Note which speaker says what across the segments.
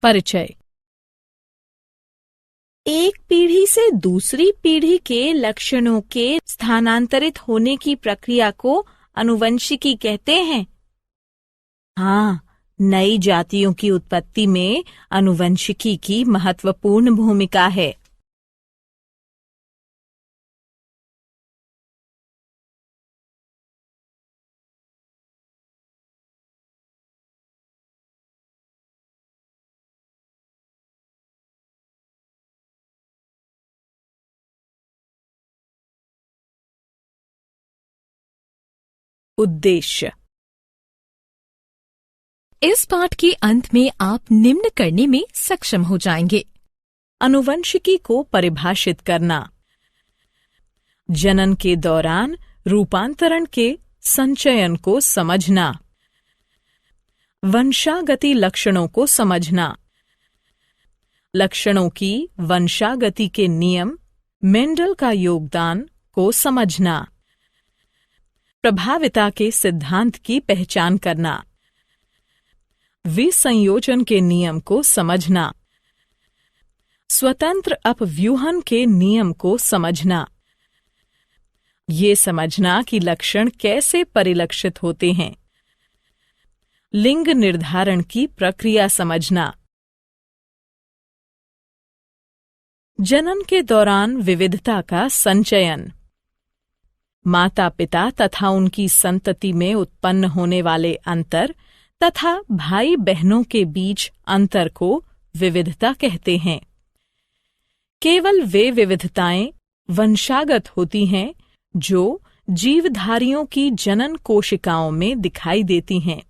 Speaker 1: परिचय। एक पीढ़ी से दूसरी पीढ़ी के लक्षणों के स्थानांतरित होने की प्रक्रिया को आनुवंशिकी कहते हैं। हाँ, नई जातियों की उत्पत्ति में आनुवंशिकी की महत्वपूर्ण भूमिका है। उद्देश्य।
Speaker 2: इस पाठ के अंत में आप निम्न करने में सक्षम हो जाएंगे।
Speaker 1: आनुवंशिकी को परिभाषित करना, जनन के दौरान रूपांतरण के संचयन को समझना, वंशागति लक्षणों को समझना, लक्षणों की वंशागति के नियम, मेंडल का योगदान को समझना, प्रभाविता के सिद्धांत की पहचान करना, विसंयोजन के नियम को समझना, स्वतंत्र अपव्यूहन के नियम को समझना, ये समझना कि लक्षण कैसे परिलक्षित होते हैं, लिंग निर्धारण की प्रक्रिया समझना, जनन के दौरान विविधता का संचयन, माता पिता तथा उनकी संतति में उत्पन्न होने वाले अंतर तथा भाई बहनों के बीच अंतर को विविधता कहते हैं। केवल वे विविधताएं वंशागत होती हैं जो जीवधारियों की जनन कोशिकाओं में दिखाई देती हैं।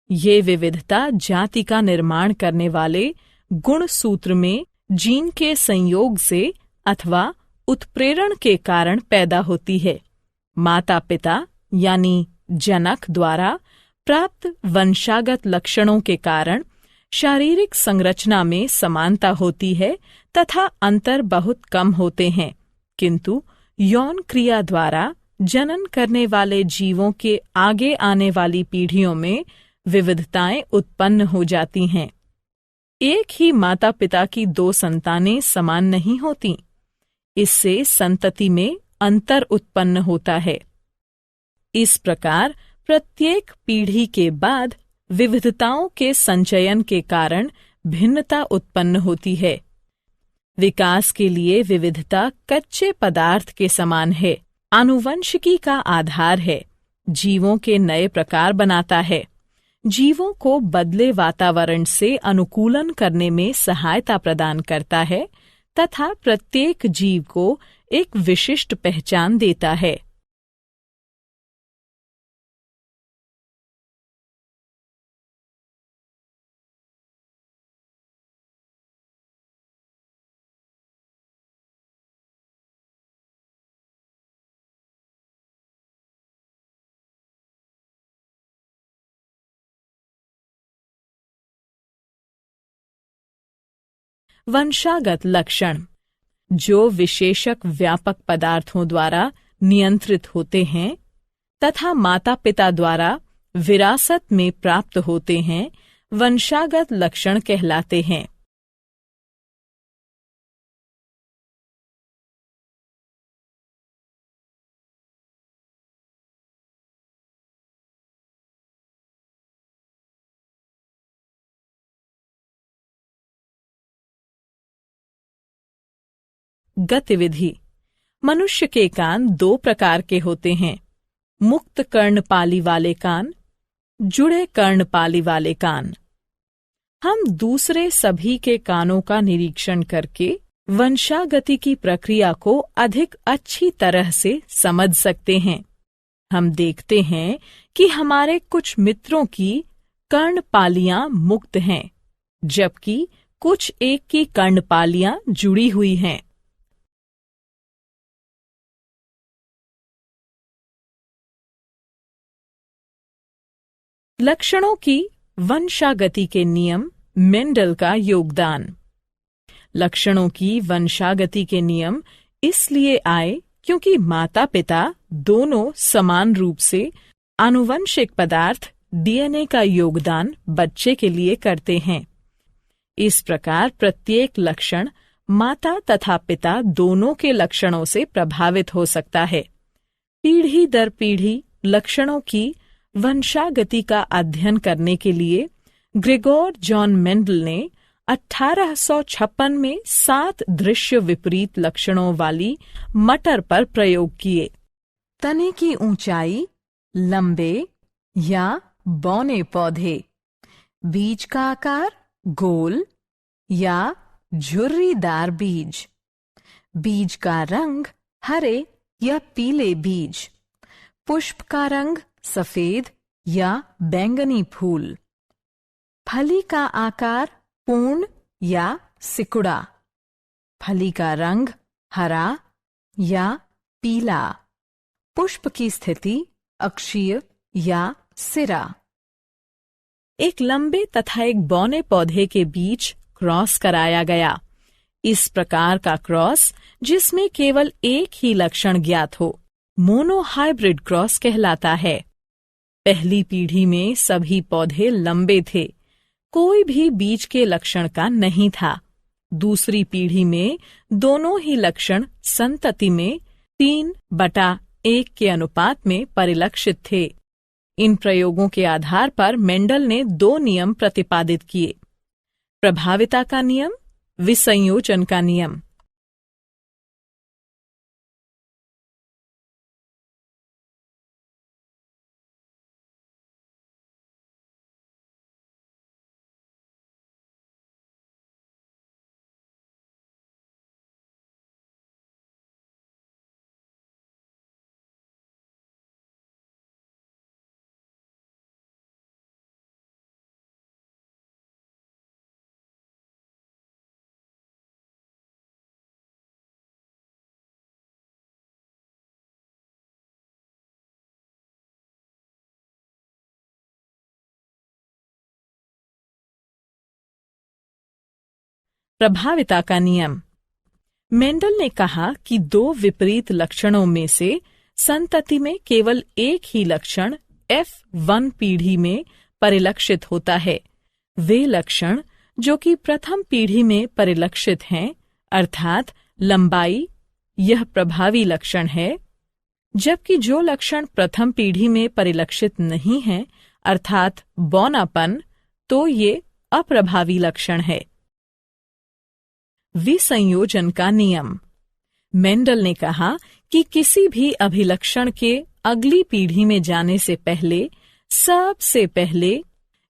Speaker 1: ये विविधता जाति का निर्माण करने वाले गुण सूत्र में जीन के संयोग से अथवा उत्प्रेरण के कारण पैदा होती है। माता पिता यानी जनक द्वारा प्राप्त वंशागत लक्षणों के कारण शारीरिक संरचना में समानता होती है तथा अंतर बहुत कम होते हैं, किंतु यौन क्रिया द्वारा जनन करने वाले जीवों के आगे आने वाली पीढ़ियों में विविधताएं उत्पन्न हो जाती हैं। एक ही माता पिता की दो संतानें समान नहीं होती, इससे संतति में अंतर उत्पन्न होता है। इस प्रकार प्रत्येक पीढ़ी के बाद विविधताओं के संचयन के कारण भिन्नता उत्पन्न होती है। विकास के लिए विविधता कच्चे पदार्थ के समान है, आनुवंशिकी का आधार है, जीवों के नए प्रकार बनाता है, जीवों को बदले वातावरण से अनुकूलन करने में सहायता प्रदान करता है तथा प्रत्येक जीव को एक विशिष्ट पहचान देता है। वंशागत लक्षण जो विशेषक व्यापक पदार्थों द्वारा नियंत्रित होते हैं तथा माता पिता द्वारा विरासत में प्राप्त होते हैं, वंशागत लक्षण कहलाते हैं। गतिविधि। मनुष्य के कान दो प्रकार के होते हैं, मुक्त कर्णपाली वाले कान, जुड़े कर्णपाली वाले कान। हम दूसरे सभी के कानों का निरीक्षण करके वंशागति की प्रक्रिया को अधिक अच्छी तरह से समझ सकते हैं। हम देखते हैं कि हमारे कुछ मित्रों की कर्णपालियां मुक्त हैं, जबकि कुछ एक की कर्णपालियां जुड़ी हुई हैं। लक्षणों की वंशागति के नियम, मेंडल का योगदान। लक्षणों की वंशागति के नियम इसलिए आए क्योंकि माता पिता दोनों समान रूप से आनुवंशिक पदार्थ डीएनए का योगदान बच्चे के लिए करते हैं। इस प्रकार प्रत्येक लक्षण माता तथा पिता दोनों के लक्षणों से प्रभावित हो सकता है। पीढ़ी दर पीढ़ी लक्षणों की वंशागति का अध्ययन करने के लिए ग्रेगोर जॉन मेंडल ने 1856 में 7 दृश्य विपरीत लक्षणों वाली मटर पर प्रयोग किए। तने की ऊंचाई, लंबे या बौने पौधे, बीज का आकार गोल या झुर्रीदार बीज, बीज का रंग हरे या पीले बीज, पुष्प का रंग सफेद या बैंगनी फूल, फली का आकार पूर्ण या सिकुड़ा, फली का रंग हरा या पीला, पुष्प की स्थिति अक्षीय या सिरा। एक लंबे तथा एक बौने पौधे के बीच क्रॉस कराया गया। इस प्रकार का क्रॉस जिसमें केवल एक ही लक्षण ज्ञात हो मोनोहाइब्रिड क्रॉस कहलाता है। पहली पीढ़ी में सभी पौधे लंबे थे, कोई भी बीज के लक्षण का नहीं था। दूसरी पीढ़ी में दोनों ही लक्षण संतति में 3/1 के अनुपात में परिलक्षित थे। इन प्रयोगों के आधार पर मेंडल ने 2 नियम प्रतिपादित किए: प्रभाविता का नियम, विसंयोजन का नियम। प्रभाविता का नियम। मेंडल ने कहा कि 2 विपरीत लक्षणों में से संतति में केवल एक ही लक्षण F1 पीढ़ी में परिलक्षित होता है। वे लक्षण जो कि प्रथम पीढ़ी में परिलक्षित हैं, अर्थात लंबाई, यह प्रभावी लक्षण है, जबकि जो लक्षण प्रथम पीढ़ी में परिलक्षित नहीं है, अर्थात बौनापन, तो ये अप्रभावी लक्षण है। विसंयोजन का नियम। मेंडल ने कहा कि किसी भी अभिलक्षण के अगली पीढ़ी में जाने से पहले सबसे पहले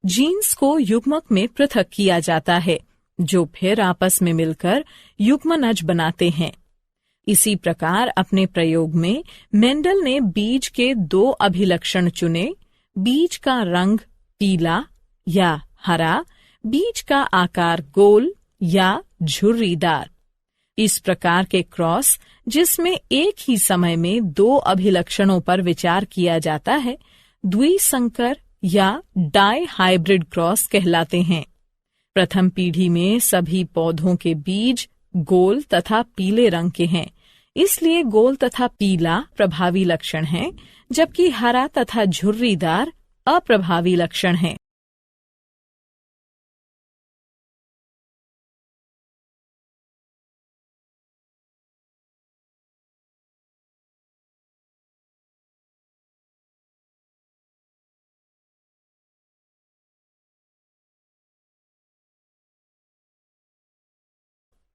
Speaker 1: जीन्स को युग्मक में पृथक किया जाता है, जो फिर आपस में मिलकर युग्मनज बनाते हैं। इसी प्रकार अपने प्रयोग में मेंडल ने बीज के 2 अभिलक्षण चुने: बीज का रंग पीला या हरा, बीज का आकार गोल या झुर्रीदार। इस प्रकार के क्रॉस जिसमें एक ही समय में 2 अभिलक्षणों पर विचार किया जाता है, द्विसंकर या डाई हाइब्रिड क्रॉस कहलाते हैं। प्रथम पीढ़ी में सभी पौधों के बीज गोल तथा पीले रंग के हैं, इसलिए गोल तथा पीला प्रभावी लक्षण हैं, जबकि हरा तथा झुर्रीदार अप्रभावी लक्षण हैं।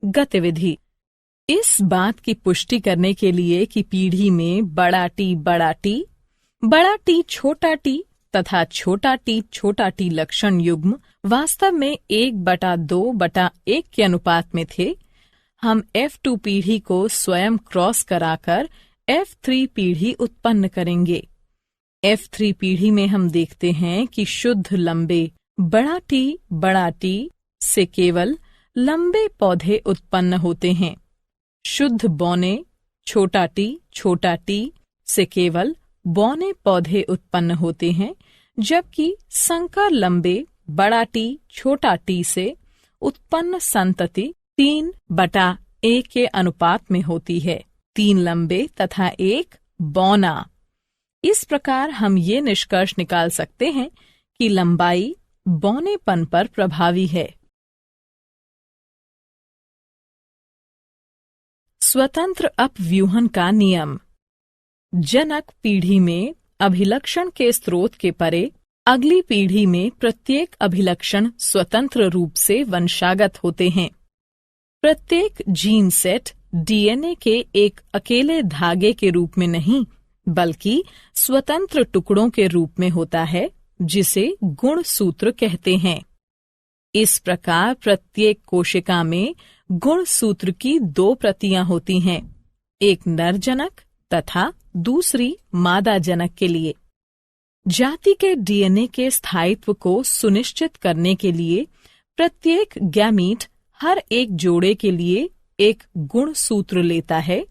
Speaker 1: गतिविधि। इस बात की पुष्टि करने के लिए कि पीढ़ी में बड़ा टी छोटा टी तथा छोटा टी लक्षण युग्म वास्तव में 1/2/1 के अनुपात में थे, हम F2 पीढ़ी को स्वयं क्रॉस कराकर F3 पीढ़ी उत्पन्न करेंगे। F3 पीढ़ी में हम देखते हैं कि शुद्ध लंबे बड़ा टी से केवल लंबे पौधे उत्पन्न होते हैं। शुद्ध बौने छोटा टी से केवल बौने पौधे उत्पन्न होते हैं, जबकि संकर लंबे बड़ा टी छोटा टी से उत्पन्न संतति 3/1 के अनुपात में होती है, 3 लंबे तथा 1 बौना। इस प्रकार हम ये निष्कर्ष निकाल सकते हैं कि लंबाई बौनेपन पर प्रभावी है। स्वतंत्र अपव्यूहन का नियम। जनक पीढ़ी में अभिलक्षण के स्रोत के परे अगली पीढ़ी में प्रत्येक अभिलक्षण स्वतंत्र रूप से वंशागत होते हैं। प्रत्येक जीन सेट डीएनए के एक अकेले धागे के रूप में नहीं, बल्कि स्वतंत्र टुकड़ों के रूप में होता है, जिसे गुणसूत्र कहते हैं। इस प्रकार प्रत्येक कोशिका में गुणसूत्र की 2 प्रतियां होती हैं, एक नर जनक तथा दूसरी मादा जनक के लिए। जाति के डीएनए के स्थायित्व को सुनिश्चित करने के लिए प्रत्येक गैमीट हर एक जोड़े के लिए एक गुणसूत्र लेता है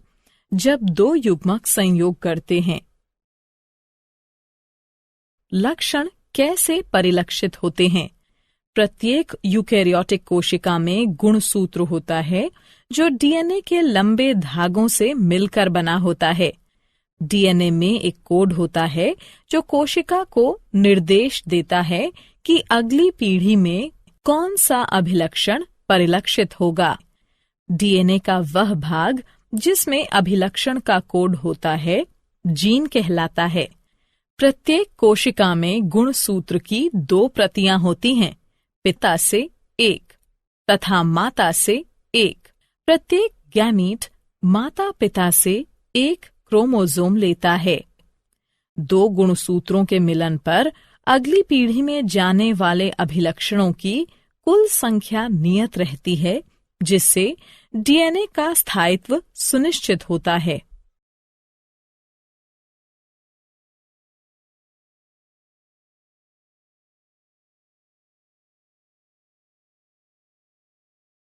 Speaker 1: जब 2 युग्मक संयोग करते हैं। लक्षण कैसे परिलक्षित होते हैं? प्रत्येक यूकेरियोटिक कोशिका में गुणसूत्र होता है जो डीएनए के लंबे धागों से मिलकर बना होता है। डीएनए में एक कोड होता है जो कोशिका को निर्देश देता है कि अगली पीढ़ी में कौन सा अभिलक्षण परिलक्षित होगा। डीएनए का वह भाग जिसमें अभिलक्षण का कोड होता है जीन कहलाता है। प्रत्येक कोशिका में गुणसूत्र की 2 प्रतियां होती हैं, पिता से 1 तथा माता से 1। प्रत्येक गैमीट माता पिता से 1 क्रोमोसोम लेता है। 2 गुणसूत्रों के मिलन पर अगली पीढ़ी में जाने वाले अभिलक्षणों की कुल संख्या नियत रहती है, जिससे डीएनए का स्थायित्व सुनिश्चित होता है।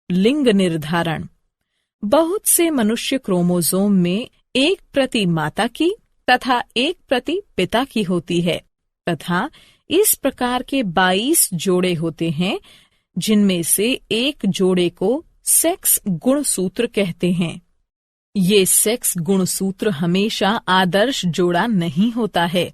Speaker 1: लिंग निर्धारण। बहुत से मनुष्य क्रोमोसोम में 1 प्रति माता की तथा 1 प्रति पिता की होती है तथा इस प्रकार के 22 जोड़े होते हैं, जिनमें से एक जोड़े को सेक्स गुणसूत्र कहते हैं। ये सेक्स गुणसूत्र हमेशा आदर्श जोड़ा नहीं होता है।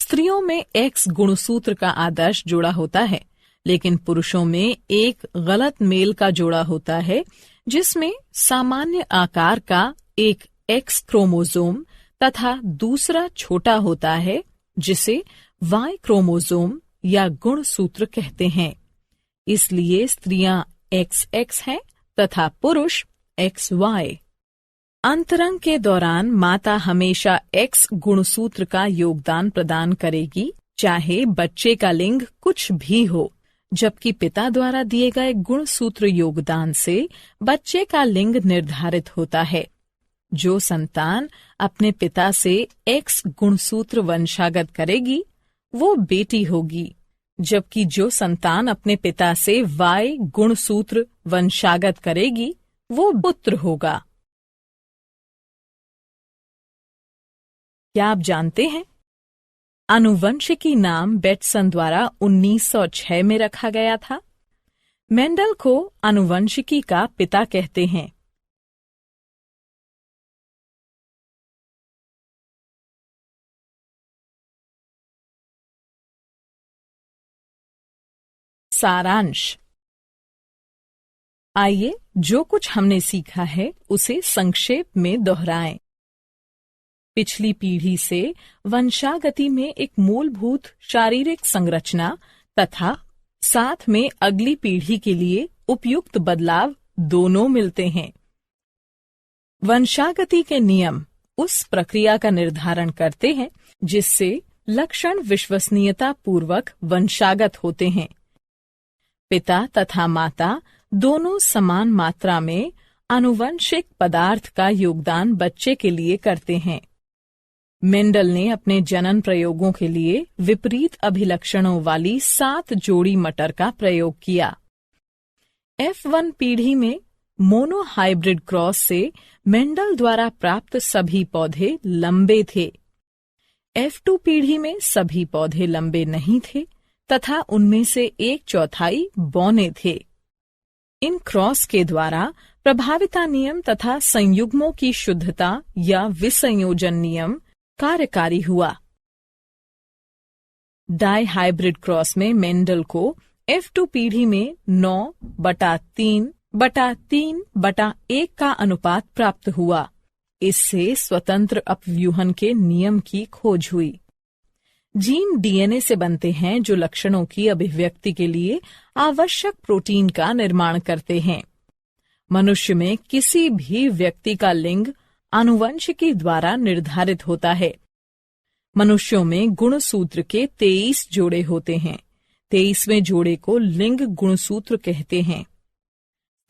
Speaker 1: स्त्रियों में एक्स गुणसूत्र का आदर्श जोड़ा होता है, लेकिन पुरुषों में एक गलत मेल का जोड़ा होता है, जिसमें सामान्य आकार का एक एक्स क्रोमोसोम तथा दूसरा छोटा होता है, जिसे वाई क्रोमोसोम या गुणसूत्र कहते हैं। इसलिए स्त्रियां XX हैं तथा पुरुष XY। अंतरंग के दौरान माता हमेशा X गुणसूत्र का योगदान प्रदान करेगी, चाहे बच्चे का लिंग कुछ भी हो, जबकि पिता द्वारा दिए गए गुणसूत्र योगदान से बच्चे का लिंग निर्धारित होता है। जो संतान अपने पिता से X गुणसूत्र वंशागत करेगी, वो बेटी होगी, जबकि जो संतान अपने पिता से Y गुणसूत्र वंशागत करेगी, वो पुत्र होगा। क्या आप जानते हैं, आनुवंशिकी नाम बेटसन द्वारा 1906 में रखा गया था। मेंडल को आनुवंशिकी का पिता कहते हैं। सारांश। आइए जो कुछ हमने सीखा है उसे संक्षेप में दोहराएं। पिछली पीढ़ी से वंशागति में एक मूलभूत शारीरिक संरचना तथा साथ में अगली पीढ़ी के लिए उपयुक्त बदलाव दोनों मिलते हैं। वंशागति के नियम उस प्रक्रिया का निर्धारण करते हैं जिससे लक्षण विश्वसनीयता पूर्वक वंशागत होते हैं। पिता तथा माता दोनों समान मात्रा में आनुवंशिक पदार्थ का योगदान बच्चे के लिए करते हैं। मेंडल ने अपने जनन प्रयोगों के लिए विपरीत अभिलक्षणों वाली 7 जोड़ी मटर का प्रयोग किया। F1 पीढ़ी में मोनोहाइब्रिड क्रॉस से मेंडल द्वारा प्राप्त सभी पौधे लंबे थे। F2 पीढ़ी में सभी पौधे लंबे नहीं थे तथा उनमें से 1/4 बौने थे। इन क्रॉस के द्वारा प्रभाविता नियम तथा संयुग्मों की शुद्धता या विसंयोजन नियम कार्यकारी हुआ। डाई हाइब्रिड क्रॉस में मेंडल को F2 पीढ़ी में 9/3 3/1 का अनुपात प्राप्त हुआ। इससे स्वतंत्र अपव्यूहन के नियम की खोज हुई। जीन डीएनए से बनते हैं जो लक्षणों की अभिव्यक्ति के लिए आवश्यक प्रोटीन का निर्माण करते हैं। मनुष्य में किसी भी व्यक्ति का लिंग आनुवंशिकी द्वारा निर्धारित होता है। मनुष्यों में गुणसूत्र के 23 जोड़े होते हैं। 23वें जोड़े को लिंग गुणसूत्र कहते हैं।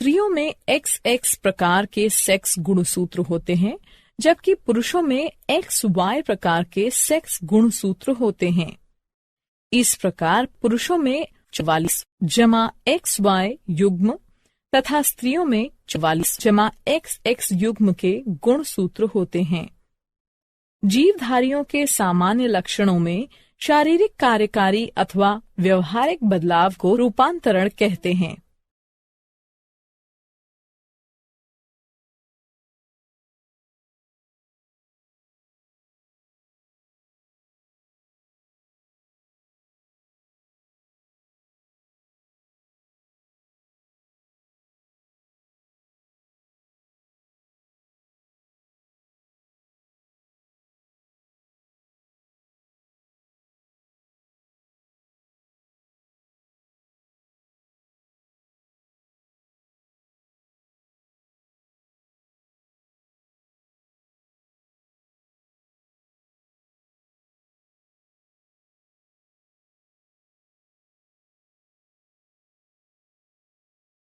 Speaker 1: स्त्रियों में XX प्रकार के सेक्स गुणसूत्र होते हैं, जबकि पुरुषों में XY प्रकार के सेक्स गुणसूत्र होते हैं। इस प्रकार पुरुषों में 44+XY युग्म तथा स्त्रियों में 44+XX युग्म के गुणसूत्र होते हैं। जीवधारियों के सामान्य लक्षणों में शारीरिक कार्यकारी अथवा व्यवहारिक बदलाव को रूपांतरण कहते हैं।